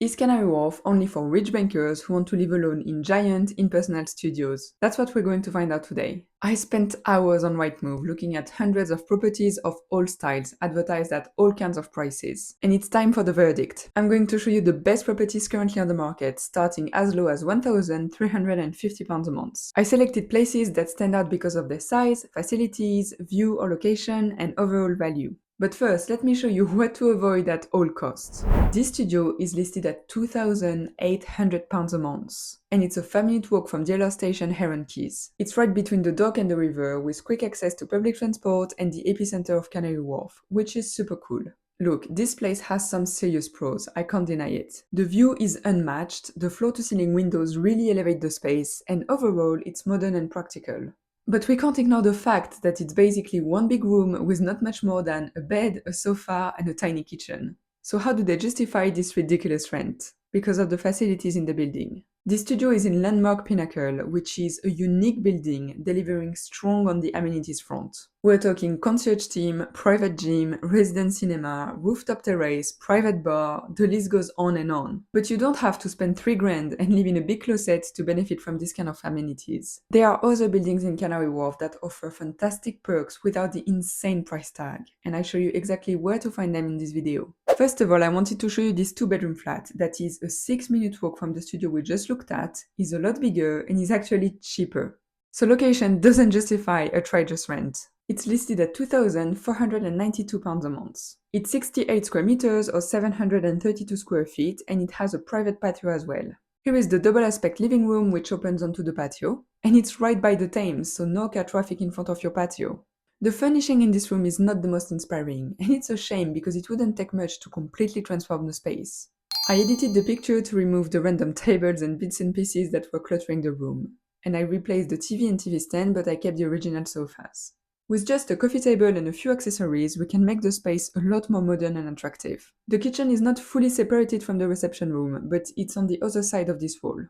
Is Canary Wharf only for rich bankers who want to live alone in giant, impersonal studios? That's what we're going to find out today. I spent hours on Rightmove looking at hundreds of properties of all styles advertised at all kinds of prices. And it's time for the verdict. I'm going to show you the best properties currently on the market, starting as low as £1,350 a month. I selected places that stand out because of their size, facilities, view or location, and overall value. But first, let me show you what to avoid at all costs. This studio is listed at £2,800 a month, and it's a 5-minute walk from DLR station Heron Keys. It's right between the dock and the river, with quick access to public transport and the epicenter of Canary Wharf, which is super cool. Look, this place has some serious pros, I can't deny it. The view is unmatched, the floor-to-ceiling windows really elevate the space, and overall it's modern and practical. But we can't ignore the fact that it's basically one big room with not much more than a bed, a sofa, and a tiny kitchen. So how do they justify this ridiculous rent? Because of the facilities in the building. This studio is in Landmark Pinnacle, which is a unique building delivering strong on the amenities front. We're talking concierge team, private gym, resident cinema, rooftop terrace, private bar, the list goes on and on. But you don't have to spend £3,000 and live in a big closet to benefit from this kind of amenities. There are other buildings in Canary Wharf that offer fantastic perks without the insane price tag, and I show you exactly where to find them in this video. First of all, I wanted to show you this 2-bedroom flat that is a 6-minute walk from the studio we just looked at, is a lot bigger, and is actually cheaper. So location doesn't justify a outrageous rent. It's listed at £2,492 a month. It's 68 square meters or 732 square feet, and it has a private patio as well. Here is the double aspect living room which opens onto the patio, and it's right by the Thames, so no car traffic in front of your patio. The furnishing in this room is not the most inspiring, and it's a shame because it wouldn't take much to completely transform the space. I edited the picture to remove the random tables and bits and pieces that were cluttering the room, and I replaced the TV and TV stand, but I kept the original sofas. With just a coffee table and a few accessories, we can make the space a lot more modern and attractive. The kitchen is not fully separated from the reception room, but it's on the other side of this wall.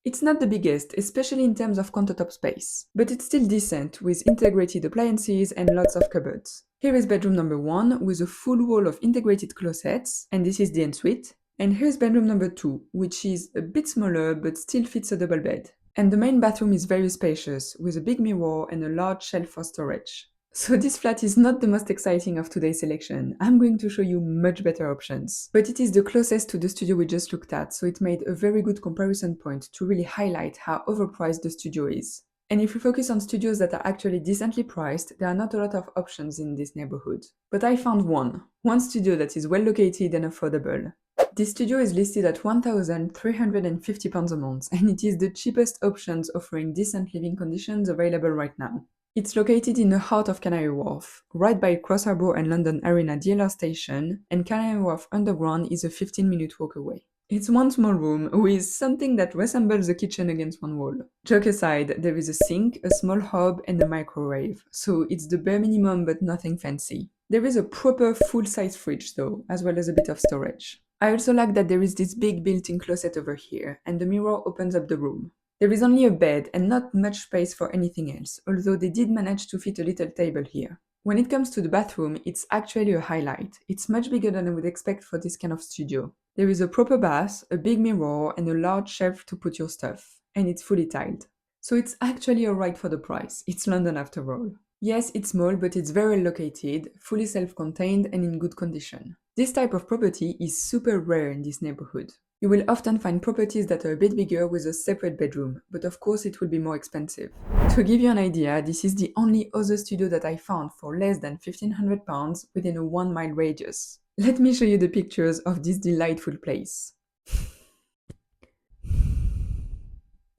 It's not the biggest, especially in terms of countertop space, but it's still decent with integrated appliances and lots of cupboards. Here is bedroom number 1 with a full wall of integrated closets, and this is the ensuite. And here's bedroom number 2, which is a bit smaller but still fits a double bed. And the main bathroom is very spacious, with a big mirror and a large shelf for storage. So this flat is not the most exciting of today's selection. I'm going to show you much better options. But it is the closest to the studio we just looked at, so it made a very good comparison point to really highlight how overpriced the studio is. And if we focus on studios that are actually decently priced, there are not a lot of options in this neighborhood. But I found one studio that is well located and affordable. This studio is listed at £1,350 a month, and it is the cheapest options offering decent living conditions available right now. It's located in the heart of Canary Wharf, right by Cross Harbour and London Arena DLR station, and Canary Wharf Underground is a 15-minute walk away. It's one small room with something that resembles a kitchen against one wall. Joke aside, there is a sink, a small hob, and a microwave, so it's the bare minimum but nothing fancy. There is a proper full-size fridge though, as well as a bit of storage. I also like that there is this big built-in closet over here, and the mirror opens up the room. There is only a bed and not much space for anything else, although they did manage to fit a little table here. When it comes to the bathroom, it's actually a highlight. It's much bigger than I would expect for this kind of studio. There is a proper bath, a big mirror, and a large shelf to put your stuff, and it's fully tiled. So it's actually alright for the price. It's London after all. Yes, it's small, but it's very well located, fully self-contained, and in good condition. This type of property is super rare in this neighborhood. You will often find properties that are a bit bigger with a separate bedroom, but of course it will be more expensive. To give you an idea, this is the only other studio that I found for less than £1,500 within a 1-mile radius. Let me show you the pictures of this delightful place.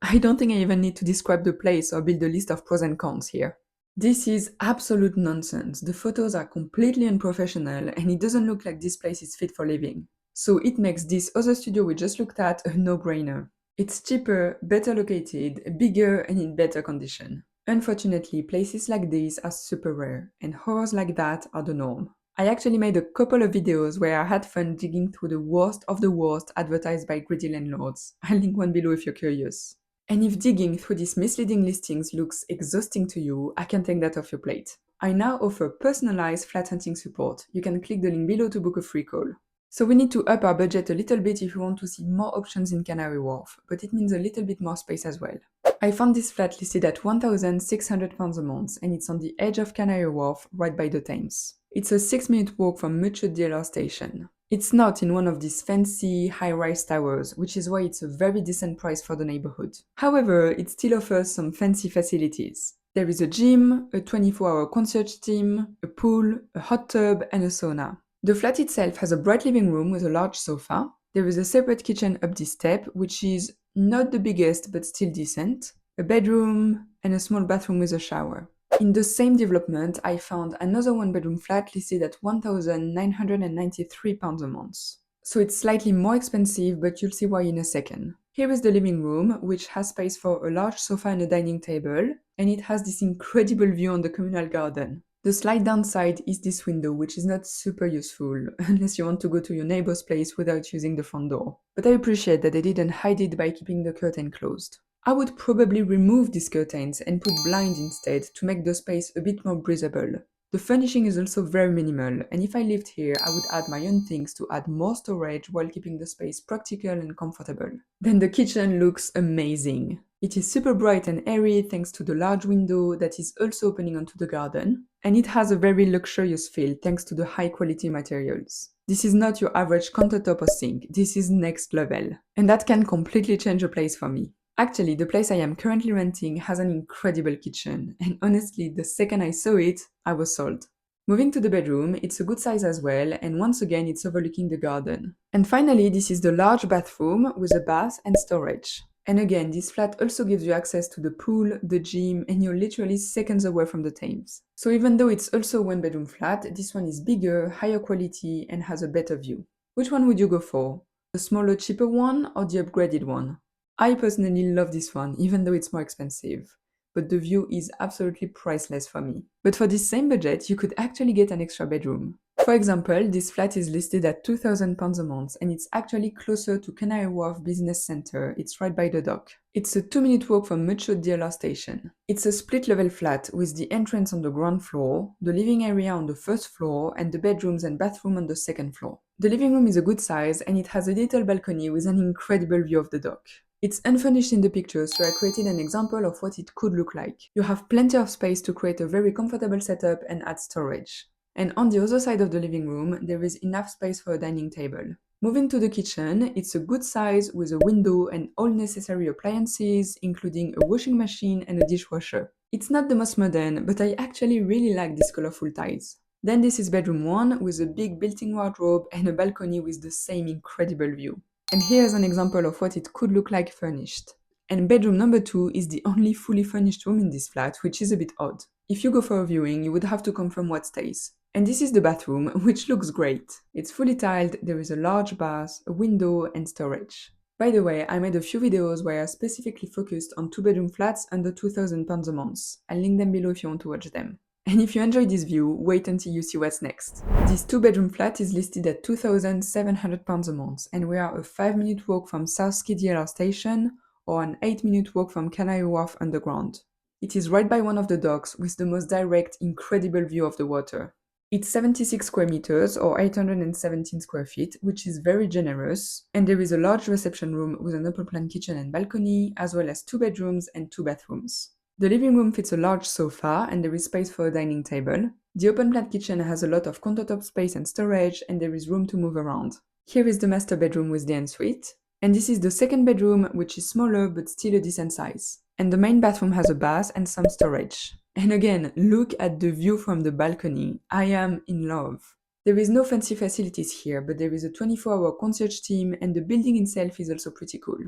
I don't think I even need to describe the place or build a list of pros and cons here. This is absolute nonsense. The photos are completely unprofessional and it doesn't look like this place is fit for living. So it makes this other studio we just looked at a no-brainer. It's cheaper, better located, bigger and in better condition. Unfortunately, places like these are super rare, and horrors like that are the norm. I actually made a couple of videos where I had fun digging through the worst of the worst advertised by greedy landlords. I'll link one below if you're curious. And if digging through these misleading listings looks exhausting to you, I can take that off your plate. I now offer personalized flat hunting support. You can click the link below to book a free call. So we need to up our budget a little bit if we want to see more options in Canary Wharf, but it means a little bit more space as well. I found this flat listed at £1,600 a month, and it's on the edge of Canary Wharf, right by the Thames. It's a 6-minute walk from Mucho DLR station. It's not in one of these fancy high-rise towers, which is why it's a very decent price for the neighborhood. However, it still offers some fancy facilities. There is a gym, a 24-hour concierge team, a pool, a hot tub, and a sauna. The flat itself has a bright living room with a large sofa. There is a separate kitchen up this step, which is not the biggest but still decent, a bedroom, and a small bathroom with a shower. In the same development, I found another one-bedroom flat listed at £1,993 a month. So it's slightly more expensive, but you'll see why in a second. Here is the living room, which has space for a large sofa and a dining table, and it has this incredible view on the communal garden. The slight downside is this window, which is not super useful, unless you want to go to your neighbor's place without using the front door. But I appreciate that they didn't hide it by keeping the curtain closed. I would probably remove these curtains and put blinds instead to make the space a bit more breathable. The furnishing is also very minimal, and if I lived here, I would add my own things to add more storage while keeping the space practical and comfortable. Then the kitchen looks amazing. It is super bright and airy thanks to the large window that is also opening onto the garden, and it has a very luxurious feel thanks to the high quality materials. This is not your average countertop or sink, this is next level, and that can completely change a place for me. Actually, the place I am currently renting has an incredible kitchen, and honestly, the second I saw it, I was sold. Moving to the bedroom, it's a good size as well, and once again it's overlooking the garden. And finally, this is the large bathroom with a bath and storage. And again, this flat also gives you access to the pool, the gym, and you're literally seconds away from the Thames. So even though it's also a one-bedroom flat, this one is bigger, higher quality, and has a better view. Which one would you go for? The smaller, cheaper one or the upgraded one? I personally love this one, even though it's more expensive. But the view is absolutely priceless for me. But for this same budget, you could actually get an extra bedroom. For example, this flat is listed at £2,000 a month, and it's actually closer to Canary Wharf Business Centre. It's right by the dock. It's a 2-minute walk from Mucho DLR station. It's a split-level flat with the entrance on the ground floor, the living area on the first floor, and the bedrooms and bathroom on the second floor. The living room is a good size, and it has a little balcony with an incredible view of the dock. It's unfurnished in the picture, so I created an example of what it could look like. You have plenty of space to create a very comfortable setup and add storage. And on the other side of the living room, there is enough space for a dining table. Moving to the kitchen, it's a good size with a window and all necessary appliances, including a washing machine and a dishwasher. It's not the most modern, but I actually really like these colorful tiles. Then this is bedroom 1 with a big built-in wardrobe and a balcony with the same incredible view. And here's an example of what it could look like furnished. And bedroom number 2 is the only fully furnished room in this flat, which is a bit odd. If you go for a viewing, you would have to confirm what stays. And this is the bathroom, which looks great. It's fully tiled, there is a large bath, a window, and storage. By the way, I made a few videos where I specifically focused on 2-bedroom flats under £2,000 a month. I'll link them below if you want to watch them. And if you enjoyed this view, wait until you see what's next. This 2-bedroom flat is listed at £2,700 a month, and we are a 5-minute walk from South DLR station or an 8-minute walk from Canary Wharf Underground. It is right by one of the docks with the most direct, incredible view of the water. It's 76 square meters or 817 square feet, which is very generous, and there is a large reception room with an upper plan kitchen and balcony, as well as 2 bedrooms and 2 bathrooms. The living room fits a large sofa and there is space for a dining table. The open plan kitchen has a lot of countertop space and storage, and there is room to move around. Here is the master bedroom with the ensuite. And this is the second bedroom, which is smaller but still a decent size. And the main bathroom has a bath and some storage. And again, look at the view from the balcony. I am in love. There is no fancy facilities here, but there is a 24-hour concierge team, and the building itself is also pretty cool.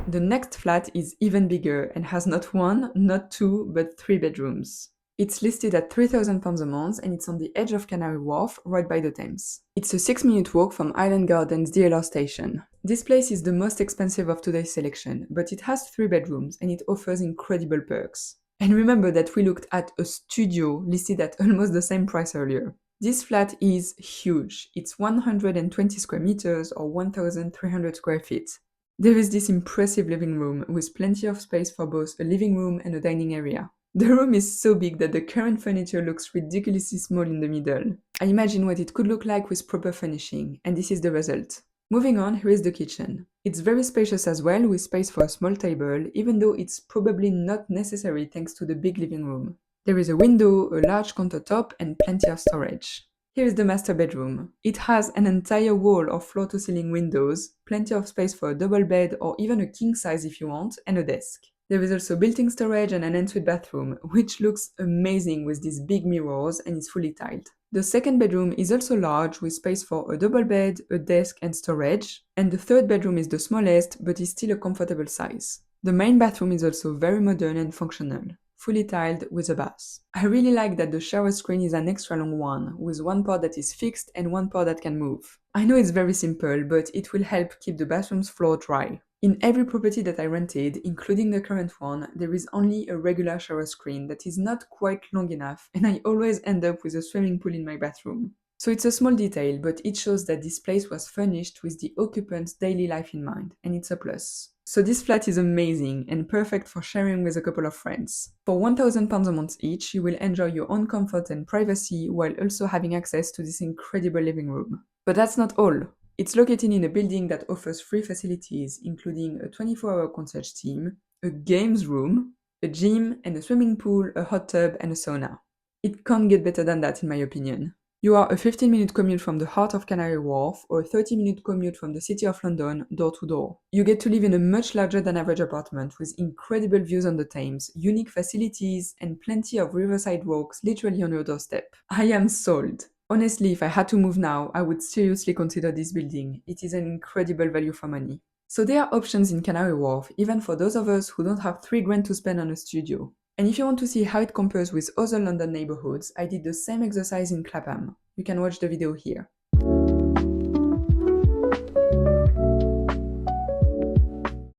The next flat is even bigger and has not 1, not 2, but 3 bedrooms. It's listed at £3,000 a month, and it's on the edge of Canary Wharf, right by the Thames. It's a 6-minute walk from Island Gardens DLR station. This place is the most expensive of today's selection, but it has 3 bedrooms and it offers incredible perks. And remember that we looked at a studio listed at almost the same price earlier. This flat is huge. It's 120 square meters or 1,300 square feet. There is this impressive living room with plenty of space for both a living room and a dining area. The room is so big that the current furniture looks ridiculously small in the middle. I imagine what it could look like with proper furnishing, and this is the result. Moving on, here is the kitchen. It's very spacious as well, with space for a small table, even though it's probably not necessary thanks to the big living room. There is a window, a large countertop, and plenty of storage. Here is the master bedroom. It has an entire wall of floor-to-ceiling windows, plenty of space for a double bed or even a king size if you want, and a desk. There is also built-in storage and an ensuite bathroom, which looks amazing with these big mirrors and is fully tiled. The second bedroom is also large with space for a double bed, a desk and storage, and the third bedroom is the smallest but is still a comfortable size. The main bathroom is also very modern and functional, fully tiled with a bath. I really like that the shower screen is an extra long one, with one part that is fixed and one part that can move. I know it's very simple, but it will help keep the bathroom's floor dry. In every property that I rented, including the current one, there is only a regular shower screen that is not quite long enough, and I always end up with a swimming pool in my bathroom. So it's a small detail, but it shows that this place was furnished with the occupant's daily life in mind, and it's a plus. So this flat is amazing and perfect for sharing with a couple of friends. For £1,000 a month each, you will enjoy your own comfort and privacy while also having access to this incredible living room. But that's not all. It's located in a building that offers free facilities, including a 24-hour concierge team, a games room, a gym, and a swimming pool, a hot tub, and a sauna. It can't get better than that, in my opinion. You are a 15-minute commute from the heart of Canary Wharf or a 30-minute commute from the City of London, door to door. You get to live in a much larger than average apartment with incredible views on the Thames, unique facilities, and plenty of riverside walks literally on your doorstep. I am sold! Honestly, if I had to move now, I would seriously consider this building. It is an incredible value for money. So there are options in Canary Wharf, even for those of us who don't have £3 grand to spend on a studio. And if you want to see how it compares with other London neighbourhoods, I did the same exercise in Clapham. You can watch the video here.